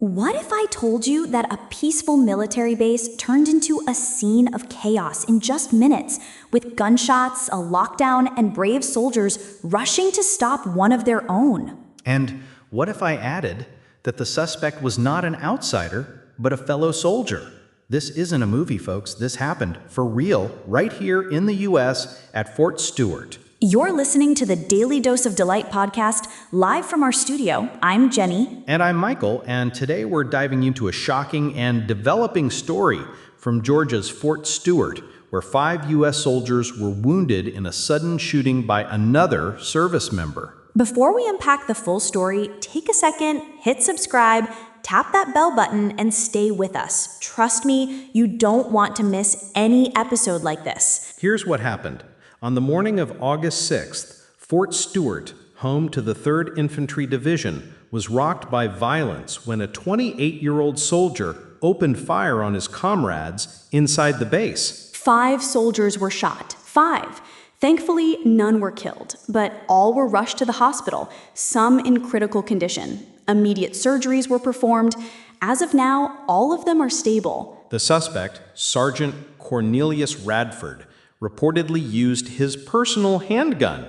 What if I told you that a peaceful military base turned into a scene of chaos in just minutes, with gunshots, a lockdown, and brave soldiers rushing to stop one of their own? And what if I added that the suspect was not an outsider, but a fellow soldier? This isn't a movie, folks. This happened for real right here in the U.S. at Fort Stewart. You're listening to the Daily Dose of Delight podcast, live from our studio. I'm Jenny. And I'm Michael, and today we're diving into a shocking and developing story from Georgia's Fort Stewart, where 5 U.S. soldiers were wounded in a sudden shooting by another service member. Before we unpack the full story, take a second, hit subscribe, tap that bell button, and stay with us. Trust me, you don't want to miss any episode like this. Here's what happened. On the morning of August 6th, Fort Stewart, home to the 3rd Infantry Division, was rocked by violence when a 28-year-old soldier opened fire on his comrades inside the base. 5 soldiers were shot. 5. Thankfully, none were killed, but all were rushed to the hospital, some in critical condition. Immediate surgeries were performed. As of now, all of them are stable. The suspect, Sergeant Cornelius Radford, reportedly used his personal handgun.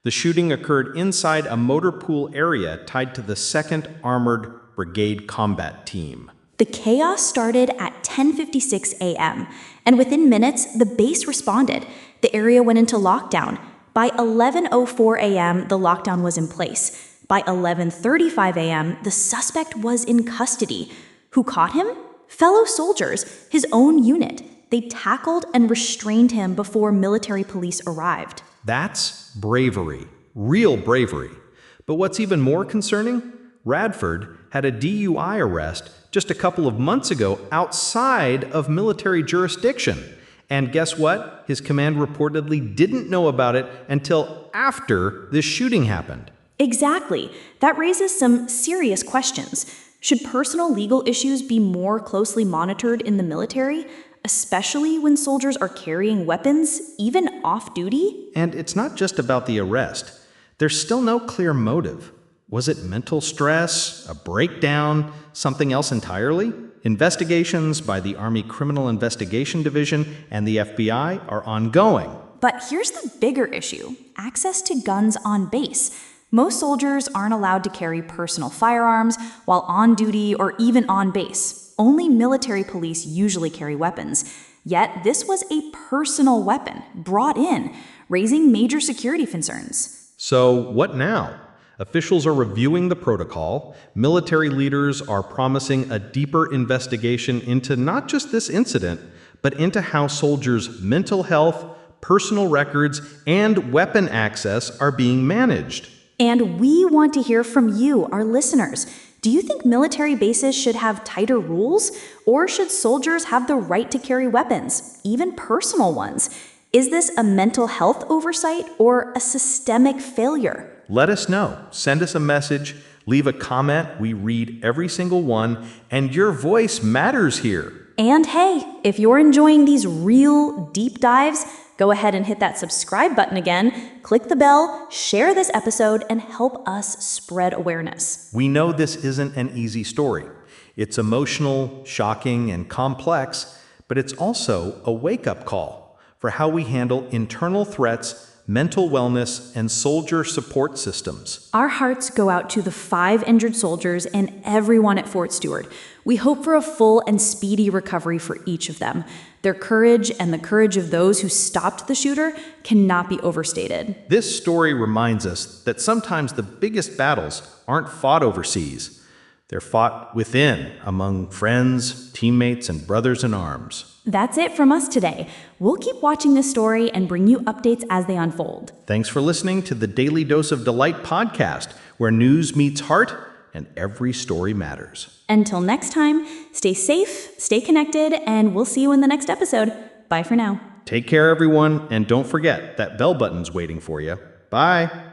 The shooting occurred inside a motor pool area tied to the 2nd Armored Brigade Combat Team. The chaos started at 10:56 a.m., and within minutes, the base responded. The area went into lockdown. By 11:04 a.m., the lockdown was in place. By 11:35 a.m., the suspect was in custody. Who caught him? Fellow soldiers, his own unit. They tackled and restrained him before military police arrived. That's bravery, real bravery. But what's even more concerning? Radford had a DUI arrest just a couple of months ago outside of military jurisdiction. And guess what? His command reportedly didn't know about it until after this shooting happened. Exactly. That raises some serious questions. Should personal legal issues be more closely monitored in the military, especially when soldiers are carrying weapons, even off-duty? And it's not just about the arrest. There's still no clear motive. Was it mental stress, a breakdown, something else entirely? Investigations by the Army Criminal Investigation Division and the FBI are ongoing. But here's the bigger issue: access to guns on base. Most soldiers aren't allowed to carry personal firearms while on duty or even on base. Only military police usually carry weapons. Yet this was a personal weapon brought in, raising major security concerns. So what now? Officials are reviewing the protocol. Military leaders are promising a deeper investigation into not just this incident, but into how soldiers' mental health, personal records, and weapon access are being managed. And we want to hear from you, our listeners. Do you think military bases should have tighter rules? Or should soldiers have the right to carry weapons, even personal ones? Is this a mental health oversight or a systemic failure? Let us know. Send us a message, leave a comment. We read every single one, and your voice matters here. And hey, if you're enjoying these real deep dives, go ahead and hit that subscribe button again, click the bell, share this episode, and help us spread awareness. We know this isn't an easy story. It's emotional, shocking, and complex, but it's also a wake-up call for how we handle internal threats, mental wellness, and soldier support systems. Our hearts go out to the 5 injured soldiers and everyone at Fort Stewart. We hope for a full and speedy recovery for each of them. Their courage and the courage of those who stopped the shooter cannot be overstated. This story reminds us that sometimes the biggest battles aren't fought overseas. They're fought within, among friends, teammates, and brothers in arms. That's it from us today. We'll keep watching this story and bring you updates as they unfold. Thanks for listening to the Daily Dose of Delight podcast, where news meets heart and every story matters. Until next time, stay safe, stay connected, and we'll see you in the next episode. Bye for now. Take care, everyone, and don't forget that bell button's waiting for you. Bye.